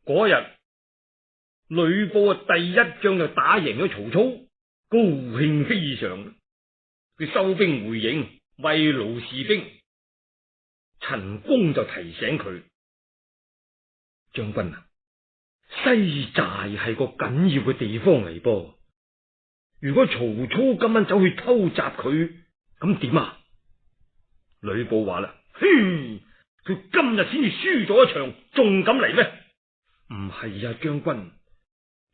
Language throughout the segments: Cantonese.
嗰日呂布第一仗就打贏咗曹操，高興非常。佢收兵回營，慰勞士兵。陳宮就提醒佢：將軍啊，西寨係個緊要嘅地方嚟噃。如果曹操今晚走去偷襲佢，咁點啊？呂布話啦：佢今日先至輸咗一場，仲敢嚟咩？唔係啊，將軍，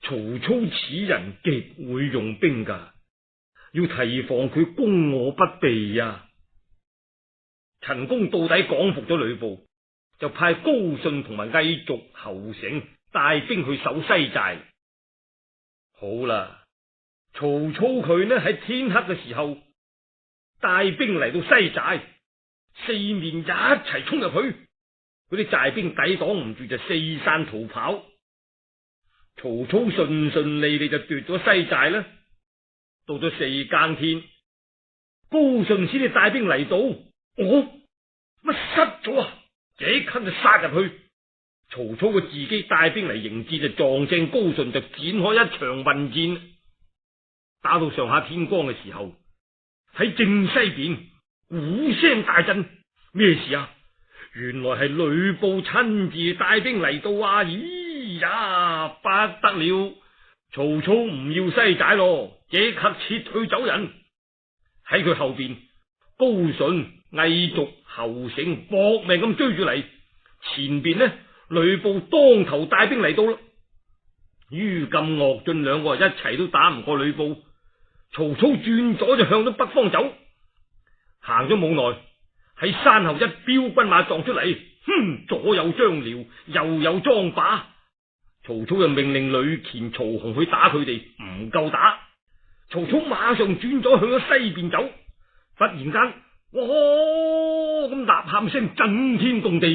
曹操此人極會用兵噶，要提防佢攻我不備啊！陳宮到底講服咗呂布，就派高順同埋魏續、侯成帶兵去守西寨。好啦，曹操佢呢喺天黑嘅時候帶兵嚟到西寨，四面一齊衝入去，嗰啲寨兵抵擋唔住就四散逃跑。曹操順順利利就奪咗西寨啦。到咗四更天，高順先至帶兵嚟到，乜失咗啊？即刻就殺入去。曹操佢自己帶兵嚟迎戰，就撞正高順，就展開一場混戰。打到上下天光嘅時候，喺正西邊鼓聲大震，咩事啊？原來係呂布親自帶兵嚟到啊！咦呀，不得了！曹操唔要西寨咯，即刻撤退走人。喺佢後邊，高順、魏續、侯成搏命咁追住嚟。前邊呢，呂布當頭帶兵嚟到啦。于禁、岳進兩個一齊都打唔過呂布。曹操轉咗就向咗北方走，行咗冇耐，喺山後一彪軍馬撞出嚟，左有張遼，右有莊霸。曹操就命令呂虔、曹洪去打佢哋，唔夠打。曹操馬上轉咗向咗西邊走，忽然間，咁吶喊聲震天動地，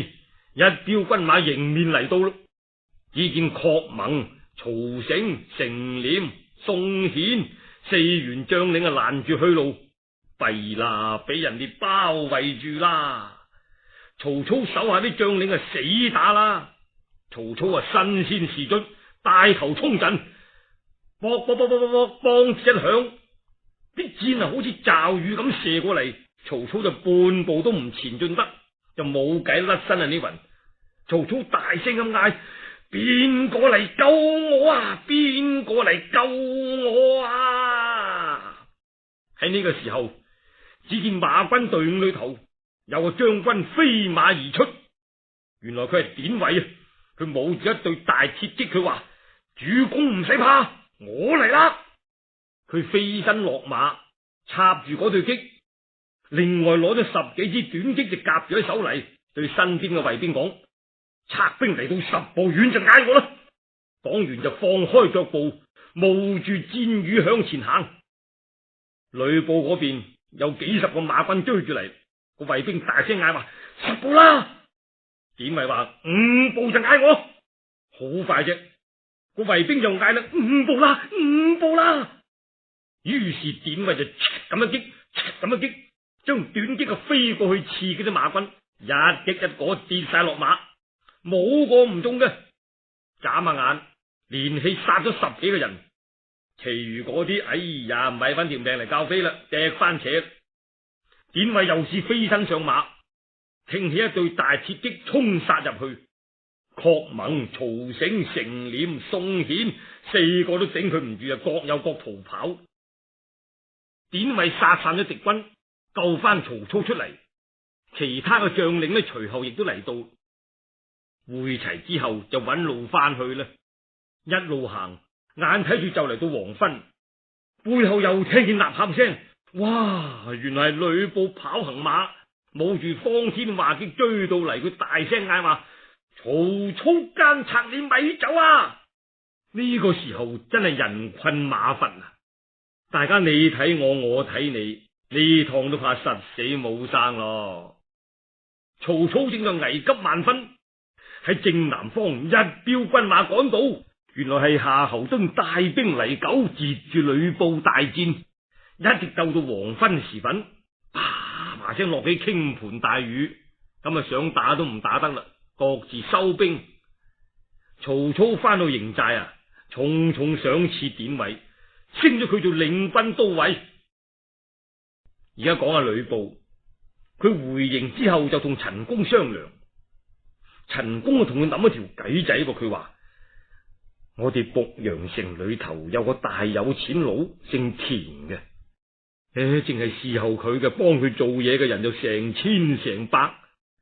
一彪軍馬迎面嚟到咯。只見郝萌、曹成、成廉、宋顯四員將領攔住去路，弊啦，俾人哋包圍住啦。曹操手下啲將領死打啦。曹操身先士卒，帶頭衝陣，啵啵啵啵啵，梆一響，啲箭好似驟雨咁射過嚟。曹操就半步都唔前進得，就冇計甩身啊！呢云，曹操大聲咁嗌：邊個嚟救我啊？邊個嚟救我啊？喺呢個時候，只見馬軍隊伍裏頭有個將軍飛馬而出，原來佢係典韋啊！佢舞住一對大鐵戟，佢話：主公唔使怕，我嚟啦！佢飛身落馬，插住嗰對戟，另外攞咗10幾支短戟就夾住喺手嚟，對身邊嘅衛兵講：賊兵嚟到10步遠就嗌我啦！講完就放開腳步，冒住箭雨向前行。呂布嗰邊有幾十個馬軍追住嚟，個衛兵大聲嗌話：10步啦！典韋話5步就嗌我，好快啫！個衛兵就嗌啦：5步啦，5步啦！於是典韋就咁一擊，咁一擊，將短戟飛過去刺嗰啲馬軍，一擊一個跌晒落馬，冇個唔中嘅。眨下眼，連氣殺咗10幾個人，其餘嗰啲，哎呀，唔係搵條命嚟教飛啦，掟翻扯。典韋又是飛身上馬，挺起一對大鐵戟衝殺入去。郝萌、曹成、成廉、宋顯4個都頂佢唔住，各有各逃跑。典韋殺散咗敵軍，救翻曹操出嚟，其他嘅將領呢隨後亦都嚟到，會齊之後就揾路翻去啦。一路行，眼睇住就嚟到黃昏，背後又聽見吶喊聲，哇！原來係呂布跑行馬，冒住方天畫戟追到嚟，佢大聲嗌話：曹操奸賊，你咪走啊！呢個時候真係人困馬乏啊！大家你睇我，我睇你，呢趟都怕實死冇生咯。曹操正在危急萬分，喺正南方一彪軍馬趕到，原來係夏侯惇帶兵嚟救，截住呂布大戰，一直鬥到黃昏時分，啪啪聲落起傾盆大雨，咁想打都唔打得啦，各自收兵。曹操翻到營寨啊，重重賞賜典韋，升咗佢做領軍都尉。而家講下呂布，佢回營之後就同陳宮商量，陳宮啊同佢諗一條計仔噃。佢話我哋濮陽城裏頭有個大有錢佬姓田嘅，淨係侍候佢嘅，幫佢做嘢嘅人就成千成百，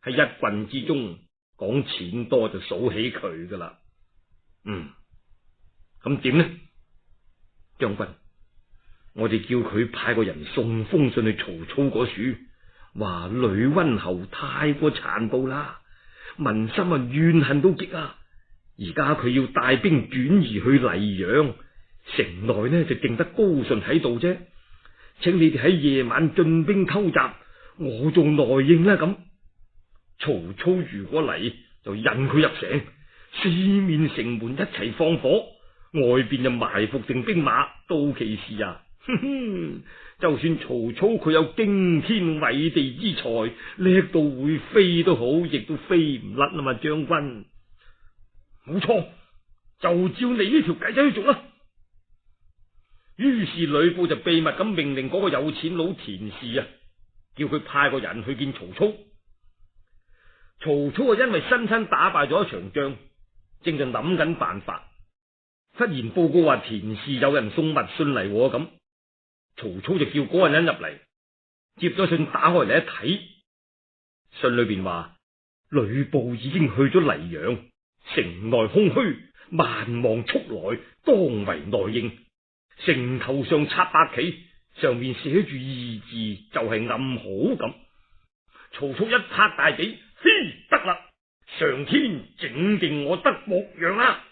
喺一郡之中講錢多就數起佢噶啦。咁點呢？將軍，我哋叫佢派個人送封信去曹操嗰處，話呂溫侯太過殘暴啦，民心啊怨恨到極啊！而家佢要帶兵轉移去黎陽，城內呢就淨得高順喺度啫，請你哋喺夜晚進兵偷襲，我做內應啦。咁曹操如果嚟，就引佢入城，四面城門一齊放火，外邊就埋伏定兵馬，到其時啊，就算曹操佢有驚天偉地之才，叻到會飛都好，亦都飛唔甩啊嘛！將軍，冇錯，就照你呢條計仔去做啦。於是呂布就秘密咁命令嗰個有錢佬田氏啊，叫佢派個人去見曹操。曹操啊，因為親身打敗咗一場仗，正在諗緊辦法，忽然報告話田氏有人送密信嚟咁。曹操就叫嗰個人入嚟，接咗信打開嚟一睇，信裏邊話呂布已經去咗黎陽，城內空虛，萬望速來，當為內應。城頭上插白旗，上面寫住二字，就係暗號咁。曹操一拍大髀，得啦！上天整定我得濮陽啦！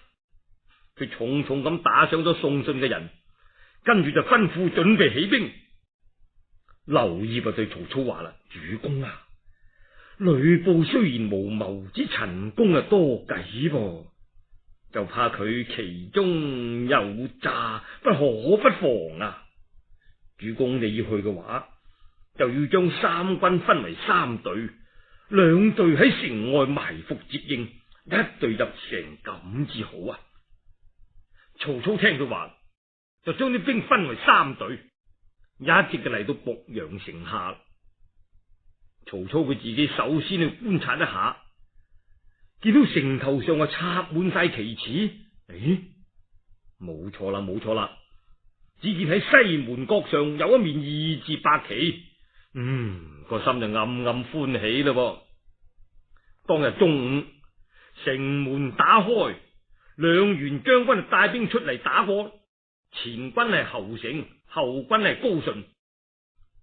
佢重重咁打賞咗送信嘅人，跟住就吩咐準備起兵。劉燁就對曹操話啦：主公啊，呂布雖然無謀之陳宮啊多計噃，就怕佢其中有詐，不可不防啊！主公你要去嘅話，就要將三軍分為三隊，兩隊喺城外埋伏接應，一隊入城咁至好啊！曹操聽佢話，就將啲兵分為三隊，一直就嚟到濮陽城下。曹操佢自己首先去觀察一下，見到城頭上啊插滿晒旗幟，冇錯啦，冇錯啦！只見喺西門角上有一面二字白旗，個心就暗暗歡喜啦。當日中午，城門打開，兩員將軍帶兵出嚟打過，前軍係侯成，後軍係高順。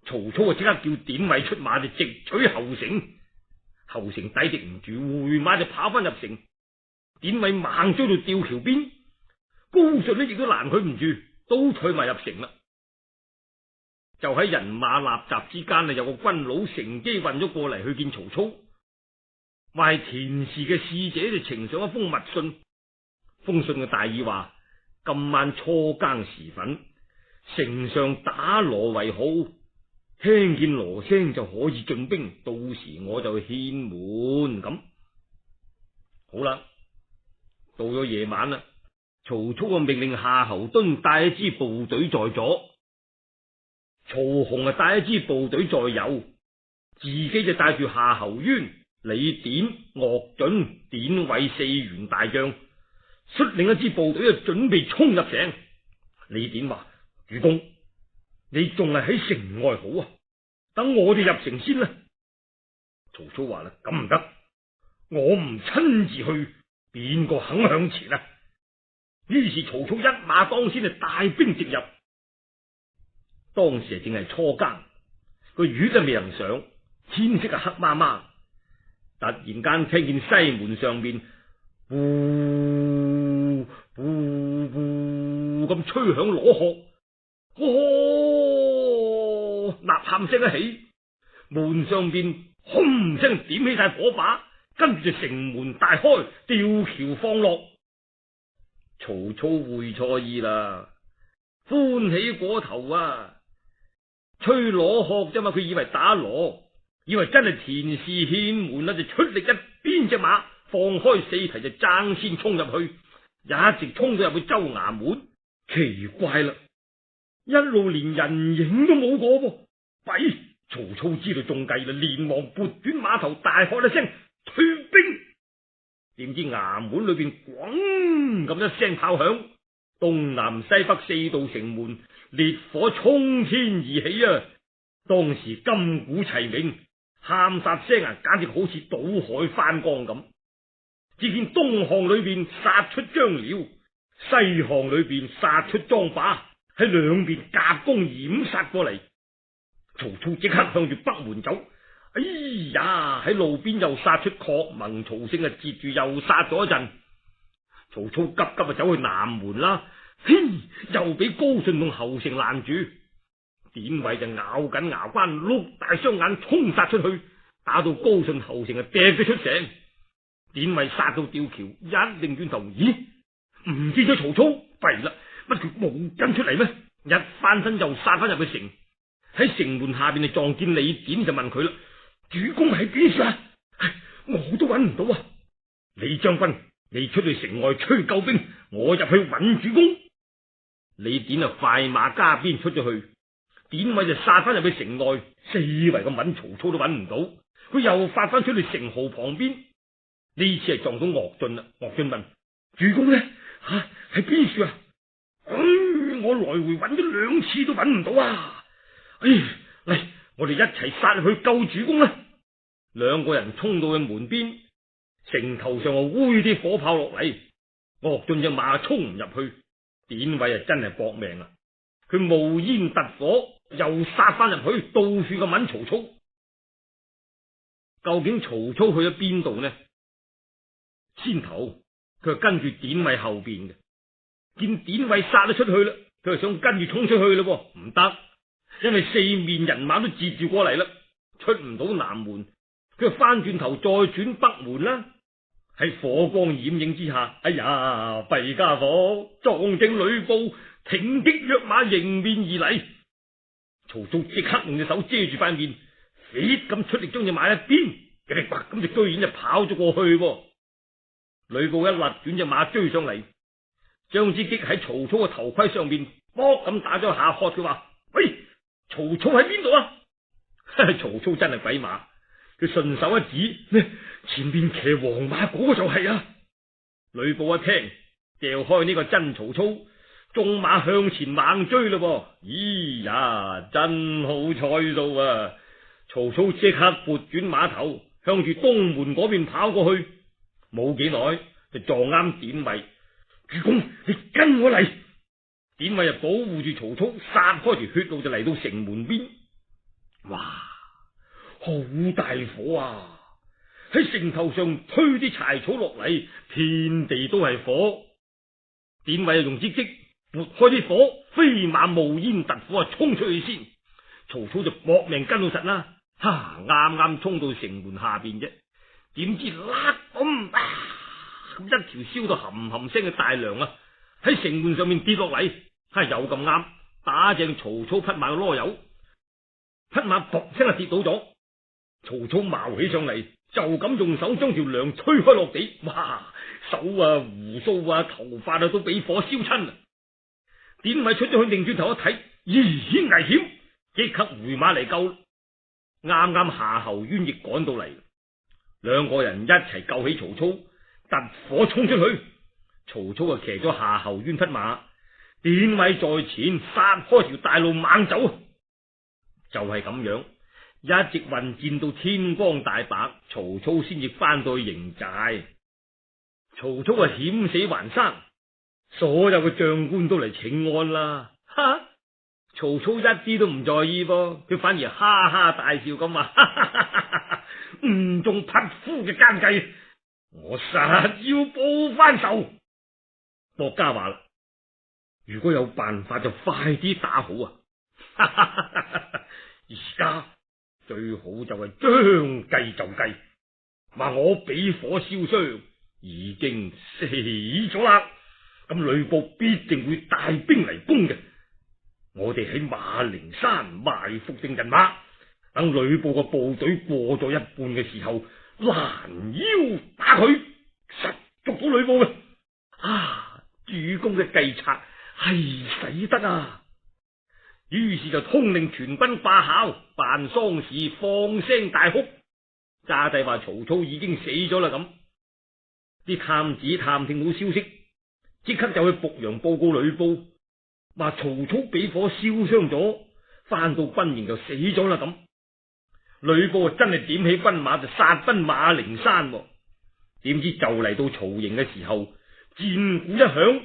曹操啊，即刻叫典韋出馬就直取侯成，侯成抵敵唔住，回馬就跑翻入城。典韋猛追到吊橋邊，高順呢亦都攔佢唔住，都退埋入城啦。就喺人馬立雜之間啊，有個軍佬乘機運咗過嚟去見曹操，話係田氏嘅使者就呈上一封密信。封信嘅大意話：今晚初更時分，城上打鑼為號，聽見鑼聲就可以進兵，到時我就獻門咁。好啦，到咗夜晚啦，曹操啊命令夏侯惇帶一支部隊在左，曹洪啊帶一支部隊在右，自己就帶住夏侯淵、李典、岳准、典韋四員大將，率領一支部隊啊準備衝入城。李典話：主公，你仲係喺城外好啊，等我哋入城先啦。曹操話啦：咁唔得，我唔親自去，邊個肯向前啊？於是曹操一馬當先就帶兵直入。當時正係初更，個月都未能上，天色啊黑麻麻。突然間聽見西門上面呼呼呼咁吹響鑼殼，吶喊聲一起，門上邊轟聲點起晒火把，跟住就城門大開，吊橋放落。曹操會錯意啦，歡喜過頭啊！吹鑼殼啫嘛，佢以為打鑼，以為真係田氏獻門啦，就出力一鞭隻馬，放開四蹄就爭先衝入去，一直衝到入去州衙門。奇怪啦，一路連人影都冇過噃。弊！曹操知道中計啦，連忙撥轉馬頭，大喝一聲退兵。點知衙門裏邊咣咁一聲炮響，東南西北四道城門烈火衝天而起啊！當時金鼓齊鳴，喊殺聲啊，簡直好似倒海翻江咁。只見東巷裏邊殺出張遼，西巷裏邊殺出莊霸，喺兩邊夾攻掩殺過嚟。曹操即刻向住北門走。哎呀！喺路邊又殺出郝萌、曹勝啊，截住又殺咗一陣。曹操急急啊走去南門啦，嘿，又俾高順同侯成攔住。典韋就咬緊牙關，碌大雙眼衝殺出去，打到高順、侯成啊掟咗出城。典韋殺到吊橋，一擰轉頭，咦，唔見咗曹操，弊啦，乜佢冇跟出嚟咩？一翻身又殺翻入去城，喺城門下邊就撞見李典，就問佢啦：主公喺邊處啊？我都揾唔到啊！李將軍，你出去城外催救兵，我入去揾主公。李典啊，快馬加鞭出咗去，典韋就殺翻入去城內，四圍咁揾曹操都揾唔到，佢又發翻出去城壕旁邊。呢次係撞到岳俊啦。岳俊問：主公呢？喺邊處啊？我來回揾咗兩次都揾唔到啊！嚟，我哋一齊殺入去救主公啦！兩個人衝到去門邊，城頭上啊揮啲火炮落嚟，岳俊隻馬衝唔入去，典韋啊真係搏命啊！佢冒煙突火，又殺翻入去，到處咁揾曹操。究竟曹操去咗邊度呢？先頭佢係跟住典韋後邊嘅，見典韋殺咗出去啦，佢就想跟住衝出去咯，唔得，因為四面人馬都截住過嚟啦，出唔到南門，佢就翻轉頭再轉北門啦。喺火光掩映之下，哎呀，弊家伙，撞正呂布挺擊躍馬迎面而嚟。曹操即刻用隻手遮住塊面，飛咁出力將隻馬一鞭，咁就居然就跑咗過去。呂布一勒轉隻馬追上嚟，將支戟喺曹操嘅頭盔上邊卜咁打咗下，喝佢話：喂，曹操喺邊度啊？曹操真係鬼馬，佢順手一指，前面騎黃馬嗰個就係啊！呂布一聽，掉開呢個真曹操，縱馬向前猛追咯。咦呀，真好彩數啊！曹操即刻撥轉馬頭，向住東門嗰邊跑過去。冇幾耐就撞啱典韋。主公，你跟我嚟！典韋就保護住曹操，殺開條血路就嚟到城門邊。哇，好大火啊！喺城頭上推啲柴草落嚟，遍地都係火。典韋用支戟撥開啲火，飛馬冒煙突火啊，衝出去先。曹操就搏命跟到實啦。啱啱衝到城門下邊啫，點知啦咁一條燒到冚冚聲嘅大梁啊，喺城門上面跌落嚟，有咁啱打正曹操匹馬嘅囉柚，匹馬噗聲啊跌倒咗。曹操冒起上嚟，就咁用手將條梁推開落地，哇！手啊、鬍鬚啊、頭髮啊都俾火燒親啊！典韋出咗去，擰轉頭一睇，咦，危險，即刻回馬嚟救。啱啱夏侯淵亦趕到嚟，兩個人一齊救起曹操，突火衝出去。曹操啊騎咗夏侯淵匹馬，典韋在前殺開條大路猛走。就係咁樣，一直混戰到天光大白，曹操先至翻到去營寨。曹操啊險死還生，所有嘅將官都嚟請安啦。哈！曹操一啲都唔在意噃，佢反而哈哈大笑咁話：誤中匹夫嘅奸計，我實要報翻仇。郭嘉話啦：如果有辦法就快啲打好啊！而家最好就係將計就計，話我俾火燒傷，已經死咗啦，咁呂布必定會帶兵嚟攻嘅。我哋喺馬陵山埋伏定人馬，等呂布個部隊過咗一半嘅時候，攔腰打佢，實捉到呂布嘅。啊，主公嘅計策係使得啊！於是就通令全軍罷考，辦喪事，放聲大哭。詐帝話曹操已經死咗啦咁。啲探子探聽到消息，即刻就去濮陽報告呂布，話曹操俾火燒傷咗，翻到軍營就死咗啦咁。呂布真係點起軍馬就殺奔馬陵山，點知就嚟到曹營嘅時候，戰鼓一響，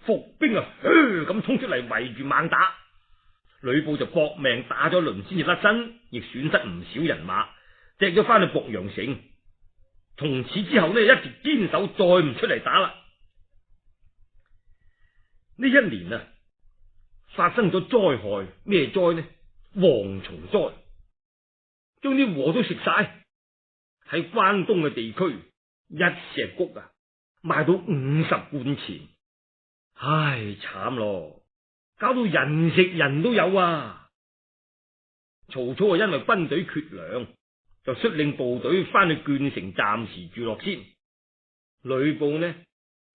伏兵啊咁衝出嚟圍住猛打。呂布就搏命打咗輪先至甩身，亦損失唔少人馬，趯咗翻去濮陽城。從此之後呢，一直堅守，再唔出嚟打啦。呢一年啊，發生咗災害，咩災呢？蝗蟲災，將啲禾都食晒。喺關東嘅地區，一石谷啊賣到50貫錢，唉，慘咯！搞到人食人都有啊！曹操啊，因為軍隊缺糧，就率領部隊翻去鄄城暫時住落先。呂布呢，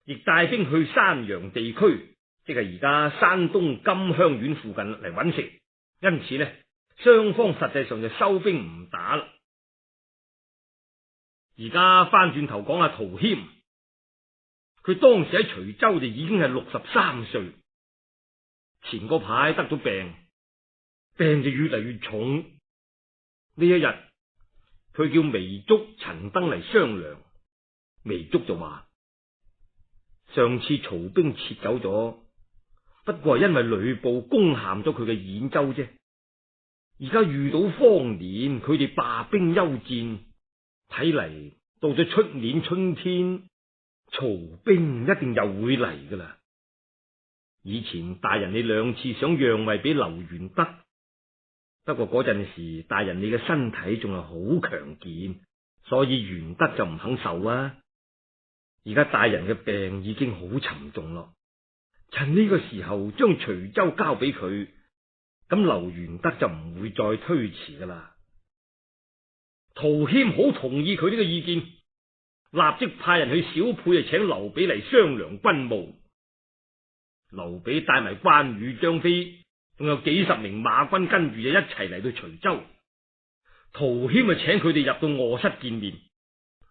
亦帶兵去山陽地區，即係而家山東金鄉縣附近嚟揾食。因此呢，雙方實際上就收兵唔打啦。而家翻轉頭講下陶謙，佢當時喺徐州就已經係63歲。前嗰排得咗病，病就越嚟越重。呢一日，佢叫糜竺、陳登嚟商量。糜竺就話：上次曹兵撤走咗，不過係因為呂布攻陷咗佢嘅兗州啫。而家遇到荒年，佢哋罷兵休戰，睇嚟到咗出年春天，曹兵一定又會嚟噶啦。以前大人你2次想讓位俾劉元德，不過嗰陣時大人你嘅身體仲係好強健，所以元德就唔肯受啊。而家大人嘅病已經好沉重咯，趁呢個時候將徐州交俾佢，咁劉元德就唔會再推遲噶啦。陶謙好同意佢呢個意見，立即派人去小沛請劉備嚟商量軍務。劉備帶埋關羽、張飛，仲有幾十名馬軍跟住就一齊嚟到徐州。陶謙啊，請佢哋入到臥室見面。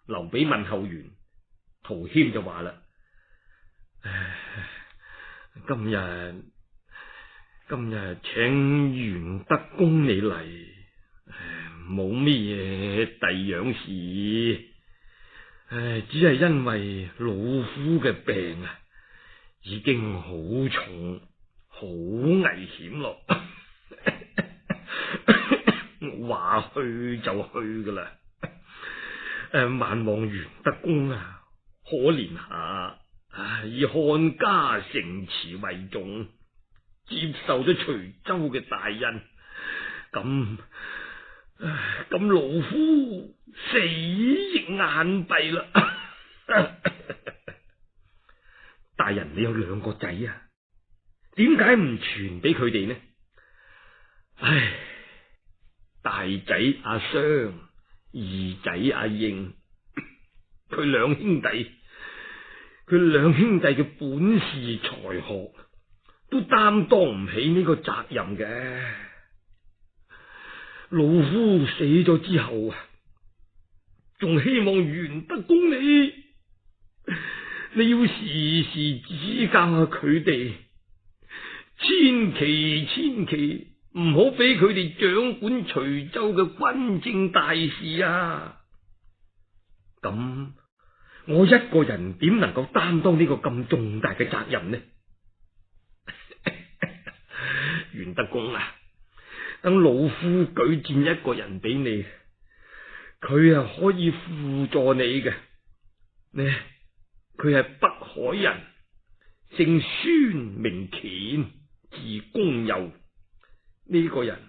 劉備問候完，陶謙就話啦：今日請元德公你嚟，冇咩嘢第樣事，只係因為老夫嘅病啊，已經好重，好危險咯。話去就去噶啦。萬望元德公啊，可憐下，以漢家城池為重，接受咗徐州嘅大恩。咁老夫死亦眼閉啦。大人，你有2個仔啊，點解唔傳俾佢哋呢？唉，大仔阿雙，二仔阿應，佢兩兄弟嘅本事才學都擔當唔起呢個責任嘅。老夫死咗之後啊，仲希望元德公你要時時指教下佢哋，千祈唔好俾佢哋掌管徐州嘅軍政大事啊！咁我一個人點能夠擔當呢個咁重大嘅責任呢？元德公啊，等老夫舉薦一個人俾你，佢啊可以輔助你嘅。呢，佢係北海人，姓孫，名乾，字公祐。呢個人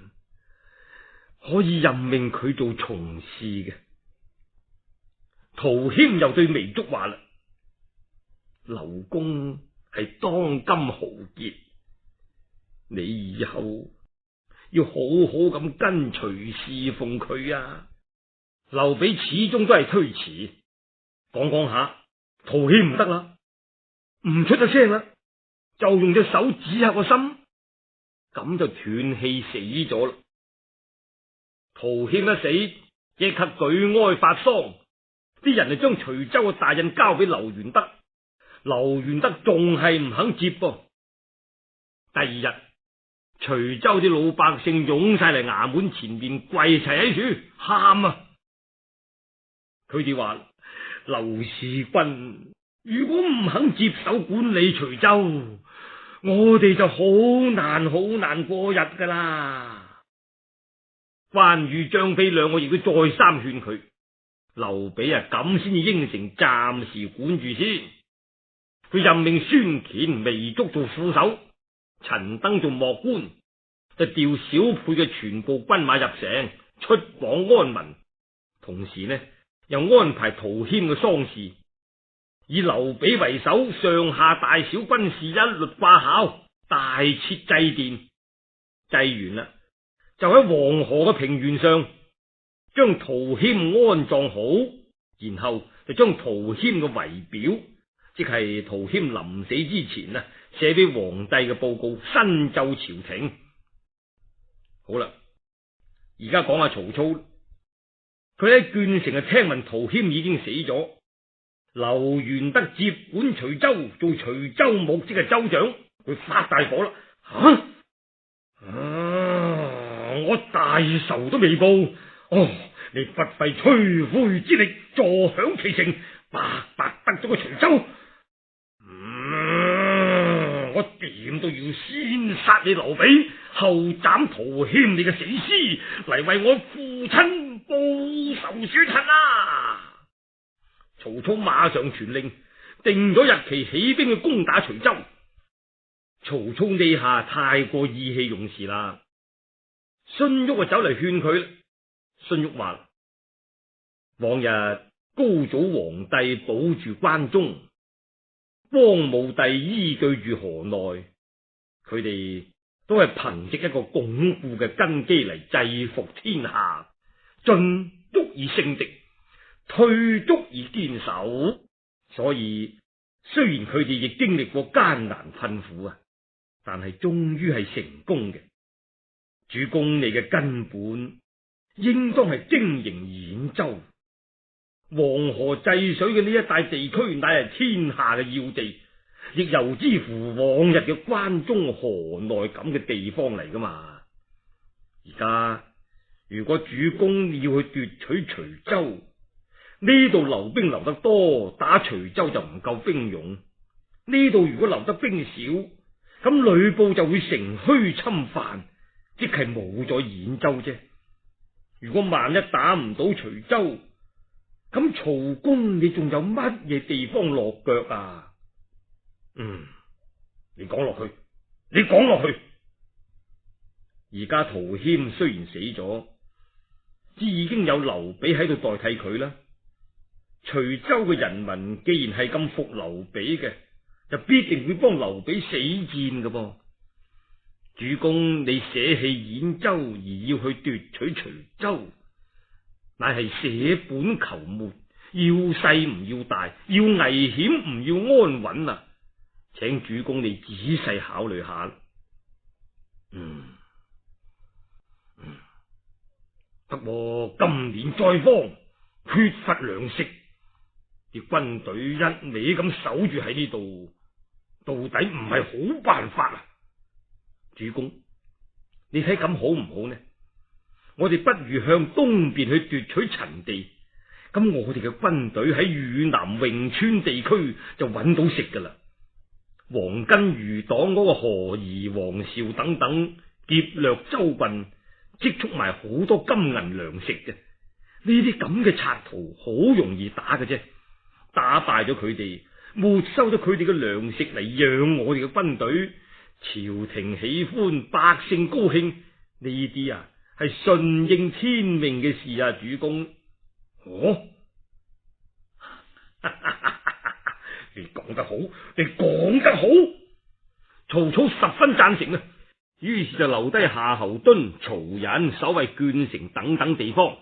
可以任命佢做從事嘅。陶謙又對糜竺話啦：劉公係當今豪傑，你以後要好好咁跟隨侍奉佢啊！劉備始終都係推辭，講下，陶謙唔得啦，唔出得聲啦，就用隻手指下個心，咁就斷氣死咗啦。陶謙一死，即刻舉哀發喪，啲人就將徐州嘅大印交俾劉元德，劉元德仲係唔肯接噃。第二日，徐州啲老百姓湧晒嚟衙門前面跪齊喺處喊啊！佢哋話：劉氏君如果唔肯接手管理徐州，我哋就好難過日噶啦。關羽、張飛兩個亦都再三勸佢，劉備啊咁先至應承暫時管住先。佢任命孫乾、糜竺做副手，陳登做幕官，就調小沛嘅全部軍馬入城出往安民，同時呢又安排陶謙嘅喪事，以劉備為首，上下大小軍士一律掛孝，大設祭奠。祭完啦，就喺黃河嘅平原上將陶謙安葬好，然後就將陶謙嘅遺表，即係陶謙臨死之前啊寫俾皇帝嘅報告，申奏朝廷。好啦，而家講下曹操。佢喺鄄城啊，聽聞陶謙已經死咗，劉元德接管徐州，做徐州牧，即係州長。佢發大火啦！我大仇都未報，你不費吹灰之力坐享其成，白白得咗個徐州。我點都要先殺你劉備，後斬陶謙你嘅死屍，嚟為我父親報仇雪恨啊！曹操馬上傳令，定咗日期起兵去攻打徐州。曹操呢下太過意氣用事啦，荀彧啊走嚟勸佢。荀彧話：往日高祖皇帝保住關中，光武帝依據住河內，佢哋都係憑借一個鞏固嘅根基嚟制服天下，進足以勝敵，退足以堅守。所以雖然佢哋亦經歷過艱難困苦啊，但係終於係成功嘅。主公，你嘅根本應當係經營兗州、黃河濟水嘅呢一帶地區，乃係天下嘅要地，亦由之乎往日嘅關中、河內咁嘅地方嚟噶嘛。而家如果主公要去奪取徐州，呢度留兵留得多，打徐州就唔夠兵勇；呢度如果留得兵少，咁呂布就會乘虛侵犯，即係冇咗兗州啫。如果萬一打唔到徐州，咁曹公你仲有乜嘢地方落腳啊？你講落去，你講落去。而家陶謙雖然死咗，只已經有劉備喺度代替佢啦。徐州嘅人民既然係咁服劉備嘅，就必定會幫劉備死戰㗎噃。主公，你捨棄兗州而要去奪取徐州，乃係捨本求末，要細唔要大，要危險唔要安穩啊！請主公你仔細考慮下。不過今年災荒，缺乏糧食，啲軍隊一味咁守住喺呢度，到底唔係好辦法啊！主公，你睇咁好唔好呢？我哋不如向東邊去奪取陳地，咁我哋嘅軍隊喺汝南潁川地區就揾到食噶啦。黃巾餘黨嗰個何儀、黃紹等等劫掠州郡，積蓄埋好多金銀糧食嘅，呢啲咁嘅賊徒好容易打嘅啫。打敗咗佢哋，沒收咗佢哋嘅糧食嚟養我哋嘅軍隊，朝廷喜歡，百姓高興，呢啲啊係順應天命嘅事啊！主公，你講得好，你講得好。曹操十分贊成啊，於是就留低夏侯惇、曹仁守衛鄄城等等地方，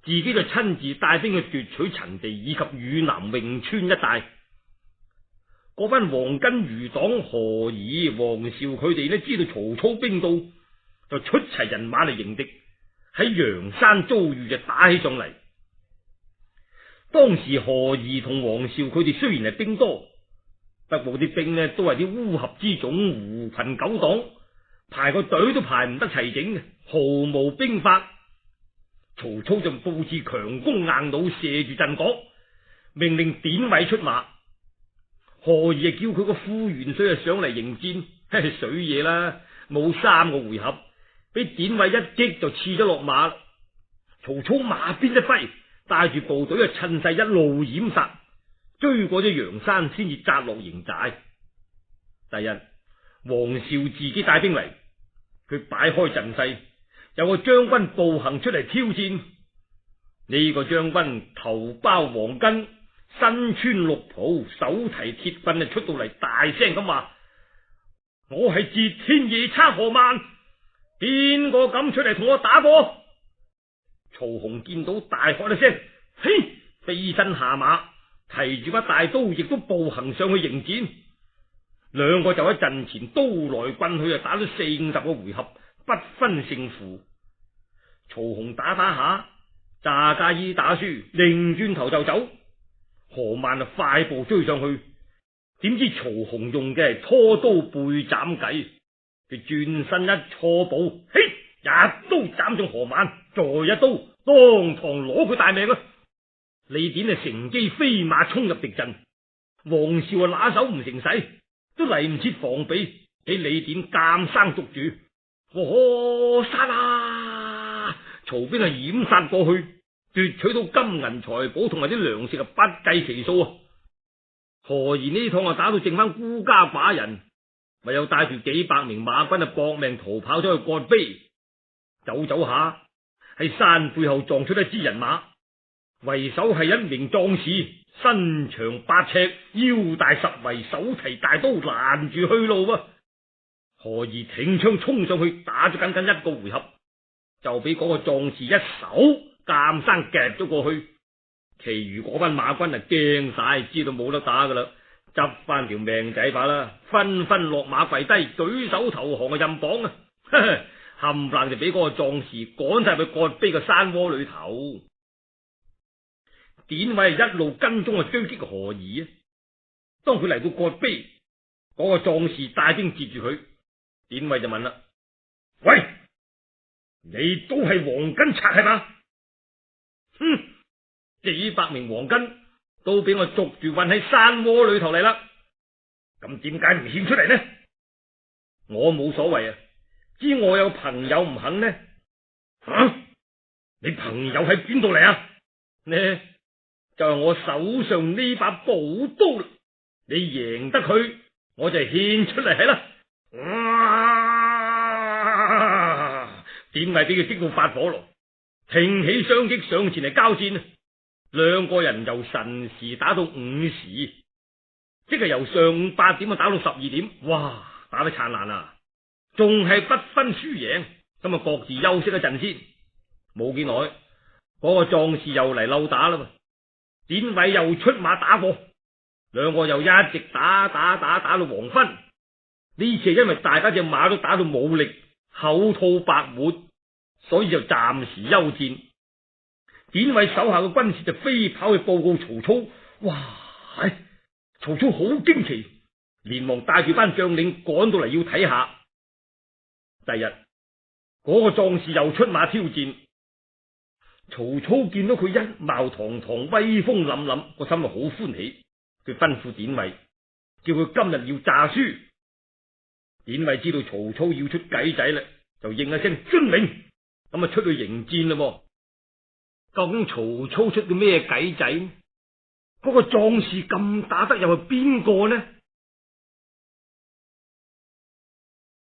自己就親自帶兵去奪取陳地以及汝南潁川一帶，嗰班黃巾餘黨何儀、黃紹佢哋呢，知道曹操兵到，就出齊人馬嚟迎敵，喺陽山遭遇，就打起上嚟。當時何儀同黃紹佢哋雖然係兵多，不過啲兵呢都係啲烏合之眾、狐群狗黨，排個隊都排唔得齊整嘅，毫無兵法。曹操就布置強弓硬弩，射住陣角，命令典韋出馬。何儀叫佢個副元帥上嚟迎戰，水嘢啦，冇3個回合，俾典韋一擊就刺咗落馬。曹操馬鞭一揮，帶住部隊趁勢一路掩殺，追過咗陽山，先至扎落營寨。第日黃紹自己帶兵嚟，佢擺開陣勢，有個將軍步行出嚟挑戰。呢個將軍頭包黃巾，身穿綠袍，手提鐵棍，就出到嚟，大聲咁話：我係截天夜叉何萬，邊個敢出嚟同我打過？曹洪見到大喝一聲，嘿，飛身下馬，提住把大刀，亦都步行上去迎戰。兩個就喺陣前刀來棍去，打咗40-50個回合，不分勝負。曹洪打打下，詐假意打輸，擰轉頭就走。何萬快步追上去，點知曹洪用嘅係拖刀背斬計，佢轉身一錯步，嘿，一刀斬中何萬，再一刀當堂攞佢大命啊！李典乘機飛馬衝入敵陣，黃紹拿手唔成勢，都嚟唔切防備，俾李典監生捉住，殺啦！曹兵掩殺過去，奪取到金銀財寶同埋啲糧食，不計其數啊！何賢呢趟打到剩翻孤家寡人，咪又帶住幾百名馬軍搏命逃跑咗去葛碑。走走下喺山背後撞出一支人馬，為首係一名壯士，身長8尺，腰大10圍，手提大刀攔住去路啊！何賢挺槍衝上去，打咗僅僅1個回合，就俾嗰個壯士一手監生夾咗過去。其餘嗰班馬軍驚晒，知道冇得打噶啦，執翻條命仔把啦，紛紛落馬跪低，舉手投降嘅任綁啊！冚唪唥就俾嗰個壯士趕晒去葛碑嘅山窩裏頭。典韋一路跟蹤追擊何儀啊！當佢嚟到葛碑，嗰個壯士帶兵截住佢。典韋就問啦：喂，你都係黃巾賊係嘛？哼！幾百名黃巾都俾我捉住運喺山窩裏頭嚟啦，咁點解唔獻出嚟呢？我冇所謂啊，知我有朋友唔肯呢？你朋友喺邊度嚟啊？呢就係我手上呢把寶刀啦，你贏得佢，我就獻出嚟係啦。典韋俾佢激到發火咯，挺起雙戟上前嚟交戰。兩個人由辰時打到午時，即係由上午8點打到12點，哇，打得燦爛啊！仲係不分輸贏，咁啊各自休息一陣先。冇幾耐，嗰個壯士又嚟溜打啦，典韋又出馬打過，兩個又一直打到黃昏。呢次因為大家隻馬都打到冇力，口吐白沫，所以就暫時休戰。典韋手下嘅軍士就飛跑去報告曹操，哇！曹操好驚奇，連忙帶住班將領趕到嚟要睇下。第日嗰個壯士又出馬挑戰，曹操見到佢一貌堂堂、威風凜凜，個心好歡喜。佢吩咐典韋，叫佢今日要詐輸。典韋知道曹操要出計仔啦，就應一聲遵命，咁啊出去迎戰啦。究竟曹操出嘅咩計仔呢？嗰個壯士咁打得又係邊個呢？